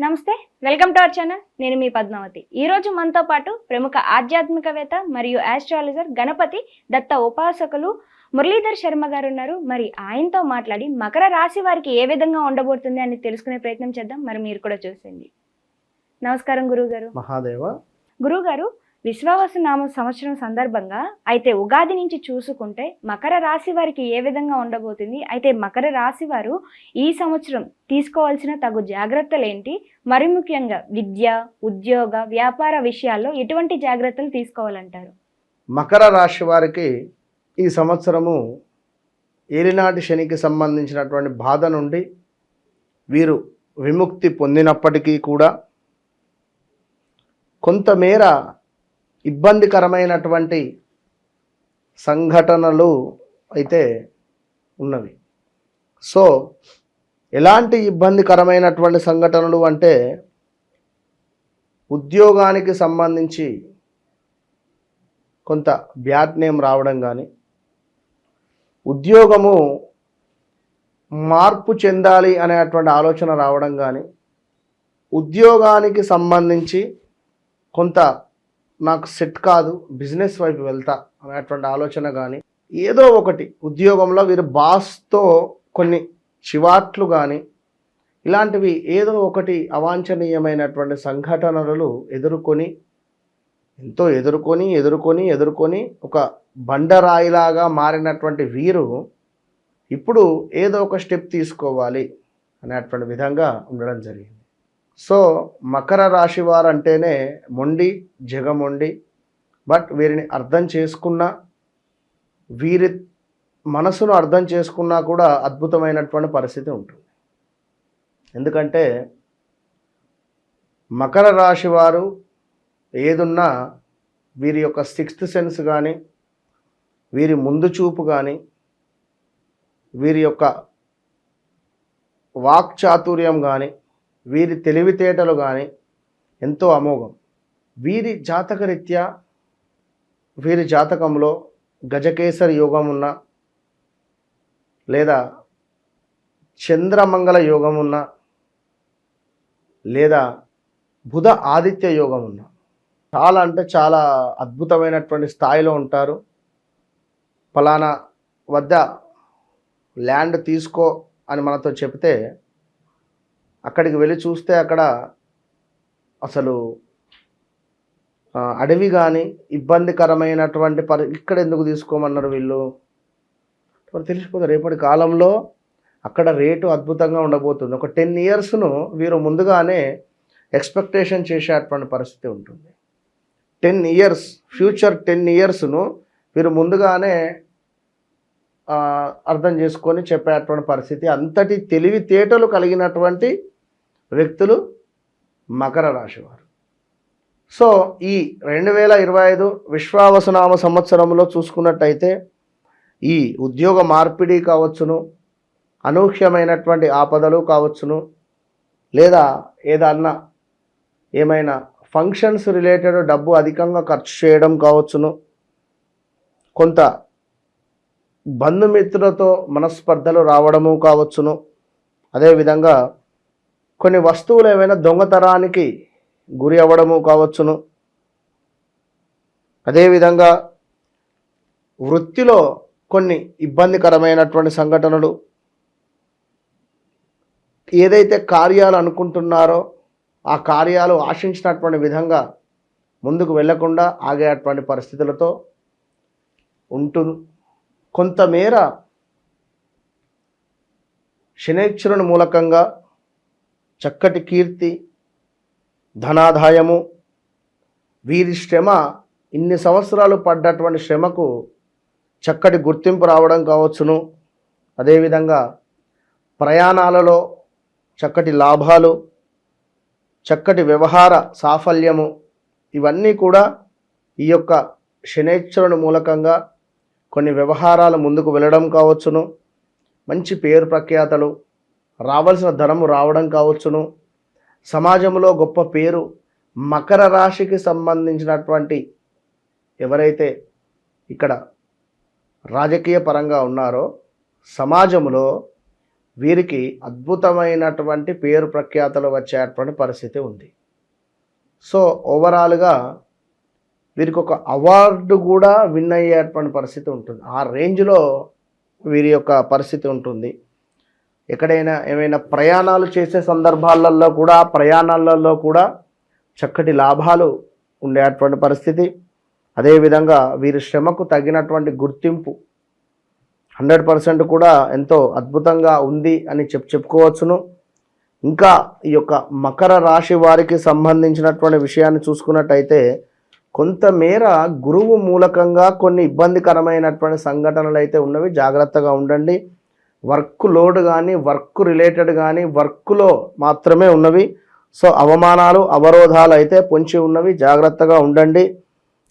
నమస్తే, welcome to our channel. నేను మీ పద్మావతి. ఈ రోజు మనతో పాటు ప్రముఖ ఆధ్యాత్మికవేత్త మరియు ఆస్ట్రాలజర్ గణపతి దత్త ఉపాసకులు మురళీధర్ శర్మ గారు ఉన్నారు. మరి ఆయనతో మాట్లాడి మకర రాశి వారికి ఏ విధంగా ఉండబోతుంది అని తెలుసుకునే ప్రయత్నం చేద్దాం. మరి మీరు కూడా చూసేయండి. నమస్కారం గురువుగారు. మహాదేవ. గురువుగారు, విశ్వావసు నామ సంవత్సరం సందర్భంగా అయితే ఉగాది నుంచి చూసుకుంటే మకర రాశి వారికి ఏ విధంగా ఉండబోతుంది, అయితే మకర రాశి వారు ఈ సంవత్సరం తీసుకోవాల్సిన తగు జాగ్రత్తలు ఏంటి, మరి ముఖ్యంగా విద్య, ఉద్యోగ, వ్యాపార విషయాల్లో ఎటువంటి జాగ్రత్తలు తీసుకోవాలంటారు? మకర రాశి వారికి ఈ సంవత్సరము ఏలినాటి శనికి సంబంధించినటువంటి బాధ నుండి వీరు విముక్తి పొందినప్పటికీ కూడా కొంతమేర ఇబ్బందికరమైనటువంటి సంఘటనలు అయితే ఉన్నవి. సో ఎలాంటి ఇబ్బందికరమైనటువంటి సంఘటనలు అంటే, ఉద్యోగానికి సంబంధించి కొంత బ్యాడ్ నేమ్ రావడం కానీ, ఉద్యోగము మార్పు చెందాలి అనేటువంటి ఆలోచన రావడం కానీ, ఉద్యోగానికి సంబంధించి కొంత నాకు సెట్ కాదు, బిజినెస్ వైపు వెళ్తా అనేటువంటి ఆలోచన కానీ, ఏదో ఒకటి ఉద్యోగంలో వీరు బాస్తో కొన్ని చివాట్లు కానీ, ఇలాంటివి ఏదో ఒకటి అవాంఛనీయమైనటువంటి సంఘటనలు ఎదుర్కొని ఒక బండరాయిలాగా మారినటువంటి వీరు ఇప్పుడు ఏదో ఒక స్టెప్ తీసుకోవాలి అనేటువంటి విధంగా ఉండడం జరిగింది. సో మకర రాశి వారు అంటేనే మొండి, జగమొండి. బట్ వీరిని అర్థం చేసుకున్నా, వీరి మనసును అర్థం చేసుకున్నా కూడా అద్భుతమైనటువంటి పరిస్థితి ఉంటుంది. ఎందుకంటే మకర రాశి వారు ఏదున్నా వీరి యొక్క సిక్స్త్ సెన్స్ కానీ, వీరి ముందు చూపు కానీ, వీరి యొక్క వాక్చాతుర్యం కానీ, వీరి తెలివితేటలు కానీ ఎంతో అమోఘం. వీరి జాతకరీత్యా వీరి జాతకంలో గజకేసరి యోగం ఉన్నా, లేదా చంద్రమంగళ యోగం ఉన్నా, లేదా బుధ ఆదిత్య యోగం ఉన్నా చాలా అంటే చాలా అద్భుతమైనటువంటి స్థాయిలో ఉంటారు. ఫలానా వద్ద ల్యాండ్ తీసుకో అని మనతో చెప్తే అక్కడికి వెళ్ళి చూస్తే అక్కడ అసలు అడవి కానీ ఇబ్బందికరమైనటువంటి ఇక్కడ ఎందుకు తీసుకోమన్నారు వీళ్ళు తెలిసిపోతుంది. రేపటి కాలంలో అక్కడ రేటు అద్భుతంగా ఉండబోతుంది. ఒక 10 ఇయర్స్ను వీరు ముందుగానే ఎక్స్పెక్టేషన్ చేసేటువంటి పరిస్థితి ఉంటుంది. 10 ఇయర్స్ ఫ్యూచర్ 10 ఇయర్స్ను వీరు ముందుగానే అర్థం చేసుకొని చెప్పేటువంటి పరిస్థితి. అంతటి తెలివితేటలు కలిగినటువంటి వ్యక్తులు మకర రాశి వారు. సో ఈ 2025 విశ్వావసునామ సంవత్సరంలో చూసుకున్నట్టయితే ఈ ఉద్యోగ మార్పిడి కావచ్చును, అనూహ్యమైనటువంటి ఆపదలు కావచ్చును, లేదా ఏమైనా ఫంక్షన్స్ రిలేటెడ్ డబ్బు అధికంగా ఖర్చు చేయడం కావచ్చును, కొంత బంధుమిత్రులతో మనస్పర్ధలు రావడము కావచ్చును, అదేవిధంగా కొన్ని వస్తువులు ఏమైనా దొంగతనానికి గురి అవ్వడము కావచ్చును, అదేవిధంగా వృత్తిలో కొన్ని ఇబ్బందికరమైనటువంటి సంఘటనలు, ఏదైతే కార్యాలు అనుకుంటున్నారో ఆ కార్యాలు ఆశించినటువంటి విధంగా ముందుకు వెళ్లకుండా ఆగేటువంటి పరిస్థితులతో ఉంటుంది. కొంతమేర శనైశ్వరుని మూలకంగా చక్కటి కీర్తి, ధనాదాయము, వీరి శ్రమ, ఇన్ని సంవత్సరాలు పడ్డటువంటి శ్రమకు చక్కటి గుర్తింపు రావడం కావచ్చును, అదేవిధంగా ప్రయాణాలలో చక్కటి లాభాలు, చక్కటి వ్యవహార సాఫల్యము, ఇవన్నీ కూడా ఈ యొక్క శనైశ్వరుని మూలకంగా కొన్ని వ్యవహారాలు ముందుకు వెళ్ళడం కావచ్చును, మంచి పేరు ప్రఖ్యాతలు, రావాల్సిన ధనము రావడం కావచ్చును, సమాజంలో గొప్ప పేరు. మకర రాశికి సంబంధించినటువంటి ఎవరైతే ఇక్కడ రాజకీయ పరంగా ఉన్నారో సమాజంలో వీరికి అద్భుతమైనటువంటి పేరు ప్రఖ్యాతలు వచ్చేటువంటి పరిస్థితి ఉంది. సో ఓవరాల్గా వీరికి ఒక అవార్డు కూడా విన్ అయ్యేటువంటి పరిస్థితి ఉంటుంది. ఆ రేంజ్లో వీరి యొక్క పరిస్థితి ఉంటుంది. ఎక్కడైనా ఏమైనా ప్రయాణాలు చేసే సందర్భాలలో కూడా ప్రయాణాలలో కూడా చక్కటి లాభాలు ఉండేటువంటి పరిస్థితి. అదేవిధంగా వీరి శ్రమకు తగినటువంటి గుర్తింపు 100% కూడా ఎంతో అద్భుతంగా ఉంది అని చెప్పుకోవచ్చును. ఇంకా ఈ యొక్క మకర రాశి వారికి సంబంధించినటువంటి విషయాన్ని చూసుకున్నట్టయితే కొంతమేర గురువు మూలకంగా కొన్ని ఇబ్బందికరమైనటువంటి సంఘటనలు అయితే ఉన్నవి. జాగ్రత్తగా ఉండండి. వర్క్ లోడ్ కానీ వర్క్ రిలేటెడ్ కానీ వర్క్లో మాత్రమే ఉన్నవి. సో అవమానాలు అవరోధాలు అయితే పొంచి ఉన్నవి. జాగ్రత్తగా ఉండండి.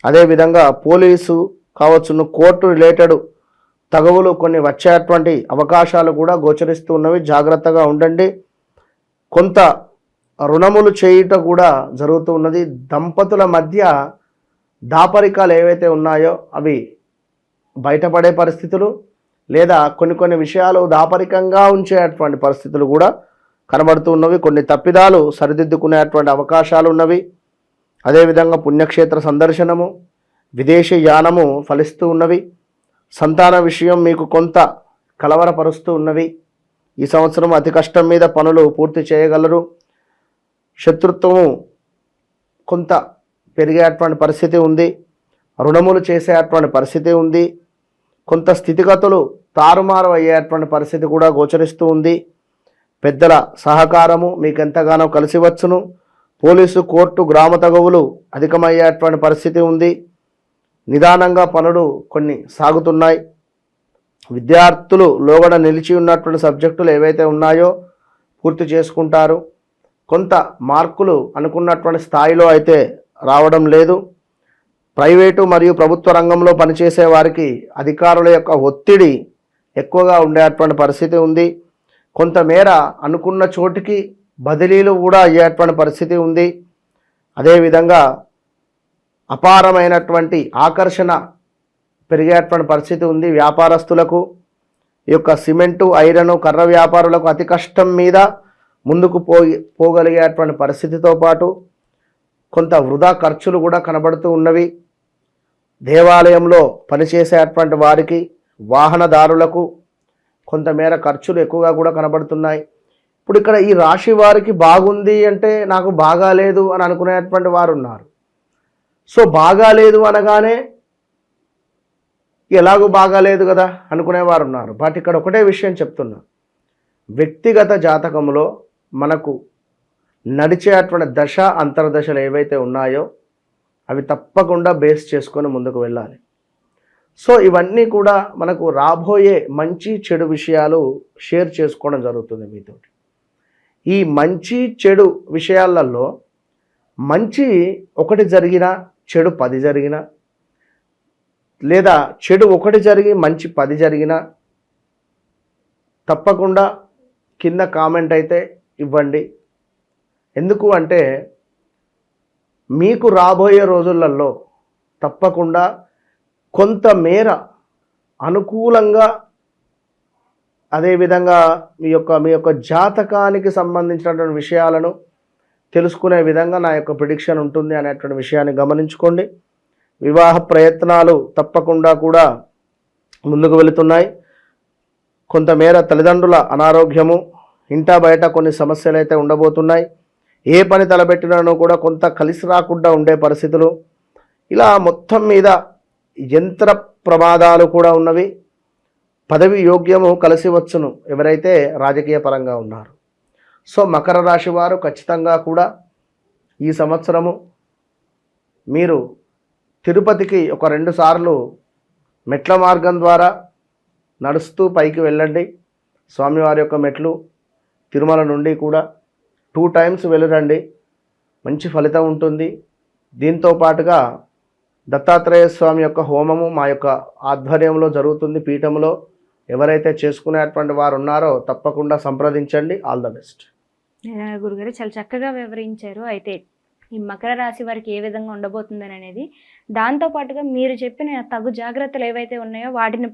అదేవిధంగా పోలీసు కావచ్చును, కోర్టు రిలేటెడ్ తగవులు కొన్ని వచ్చేటువంటి అవకాశాలు కూడా గోచరిస్తూ ఉన్నవి. జాగ్రత్తగా ఉండండి. కొంత రుణములు చేయుట కూడా జరుగుతూ ఉన్నది. దంపతుల మధ్య దాపరికాలు ఏవైతే ఉన్నాయో అవి బయటపడే పరిస్థితులు, లేదా కొన్ని విషయాలు దాపరికంగా ఉంచేటువంటి పరిస్థితులు కూడా కనబడుతూ ఉన్నవి. కొన్ని తప్పిదాలు సరిదిద్దుకునేటువంటి అవకాశాలు ఉన్నవి. అదేవిధంగా పుణ్యక్షేత్ర సందర్శనము, విదేశీ యానము ఫలిస్తూ ఉన్నవి. సంతాన విషయం మీకు కొంత కలవరపరుస్తూ ఉన్నవి. ఈ సంవత్సరం అతి కష్టం మీద పనులు పూర్తి చేయగలరు. శత్రుత్వము కొంత పెరిగేటువంటి పరిస్థితి ఉంది. రుణములు చేసేటువంటి పరిస్థితి ఉంది. కొంత స్థితిగతులు తారుమారు అయ్యేటువంటి పరిస్థితి కూడా గోచరిస్తూ ఉంది. పెద్దల సహకారము మీకు ఎంతగానో కలిసి వచ్చును. పోలీసు, కోర్టు, గ్రామ తగవులు అధికమయ్యేటువంటి పరిస్థితి ఉంది. నిదానంగా పనులు కొన్ని సాగుతున్నాయి. విద్యార్థులు లోగడ నిలిచి ఉన్నటువంటి సబ్జెక్టులు ఏవైతే ఉన్నాయో పూర్తి చేసుకుంటారు. కొంత మార్కులు అనుకున్నటువంటి స్థాయిలో అయితే రావడం లేదు. ప్రైవేటు మరియు ప్రభుత్వ రంగంలో పనిచేసే వారికి అధికారుల యొక్క ఒత్తిడి ఎక్కువగా ఉండేటువంటి పరిస్థితి ఉంది. కొంతమేర అనుకున్న చోటికి బదిలీలు కూడా అయ్యేటువంటి పరిస్థితి ఉంది. అదేవిధంగా అపారమైనటువంటి ఆకర్షణ పెరిగేటువంటి పరిస్థితి ఉంది. వ్యాపారస్తులకు, ఈ యొక్క సిమెంటు, ఐరను, కర్ర వ్యాపారులకు అతి కష్టం మీద ముందుకు పోగలిగేటువంటి పరిస్థితితో పాటు కొంత వృధా ఖర్చులు కూడా కనబడుతూ ఉన్నవి. దేవాలయంలో పనిచేసేటువంటి వారికి, వాహనదారులకు కొంతమేర ఖర్చులు ఎక్కువగా కూడా కనబడుతున్నాయి. ఇప్పుడు ఇక్కడ ఈ రాశి వారికి బాగుంది అంటే నాకు బాగాలేదు అని అనుకునేటువంటి వారు ఉన్నారు. సో బాగాలేదు అనగానే ఎలాగూ బాగాలేదు కదా అనుకునేవారు ఉన్నారు. బట్ ఇక్కడ ఒకటే విషయం చెప్తున్నా, వ్యక్తిగత జాతకంలో మనకు నడిచేటువంటి దశ అంతర్దశలు ఏవైతే ఉన్నాయో అవి తప్పకుండా బేస్ చేసుకొని ముందుకు వెళ్ళాలి. సో ఇవన్నీ కూడా మనకు రాబోయే మంచి చెడు విషయాలు షేర్ చేసుకోవడం జరుగుతుంది మీతో. ఈ మంచి చెడు విషయాలలో మంచి ఒకటి జరిగినా చెడు 10 జరిగినా, లేదా చెడు ఒకటి జరిగి మంచి 10 జరిగినా తప్పకుండా కింద కామెంట్ అయితే ఇవ్వండి. ఎందుకు అంటే మీకు రాబోయే రోజులలో తప్పకుండా కొంతమేర అనుకూలంగా, అదేవిధంగా మీ యొక్క జాతకానికి సంబంధించినటువంటి విషయాలను తెలుసుకునే విధంగా నా యొక్క ప్రిడిక్షన్ ఉంటుంది అనేటువంటి విషయాన్ని గమనించుకోండి. వివాహ ప్రయత్నాలు తప్పకుండా కూడా ముందుకు వెళుతున్నాయి. కొంతమేర తల్లిదండ్రుల అనారోగ్యము, ఇంటా బయట కొన్ని సమస్యలు అయితే ఉండబోతున్నాయి. ఏ పని తలపెట్టినానో కూడా కొంత కలిసి రాకుండా ఉండే పరిస్థితులు, ఇలా మొత్తం మీద యంత్ర ప్రమాదాలు కూడా ఉన్నవి. పదవి యోగ్యము కలిసి వచ్చును ఎవరైతే రాజకీయ పరంగా ఉన్నారు. సో మకర రాశి వారు ఖచ్చితంగా కూడా ఈ సంవత్సరము మీరు తిరుపతికి ఒక 2 సార్లు మెట్ల మార్గం ద్వారా నడుస్తూ పైకి వెళ్ళండి. స్వామివారి యొక్క మెట్లు తిరుమల నుండి కూడా 2 టైమ్స్ వెళ్ళరండి, మంచి ఫలితం ఉంటుంది. దీంతో పాటుగా దత్తాత్రేయ స్వామి యొక్క హోమము మా యొక్క ఆధ్వర్యంలో జరుగుతుంది పీఠంలో. ఎవరైతే చేసుకునేటువంటి వారు ఉన్నారో తప్పకుండా సంప్రదించండి. All the best. గురుగారు చాలా చక్కగా వివరించారు. అయితే ఈ మకర రాశి వారికి ఏ విధంగా ఉండబోతుందని అనేది, దాంతోపాటుగా మీరు చెప్పిన తగు జాగ్రత్తలు ఏవైతే ఉన్నాయో వాటిని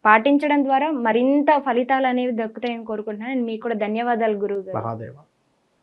పాటించడం ద్వారా మరింత ఫలితాలు అనేవి దక్కుతాయని కోరుకుంటున్నాను. మీకు కూడా ధన్యవాదాలు గురువు గారు. మహాదేవ.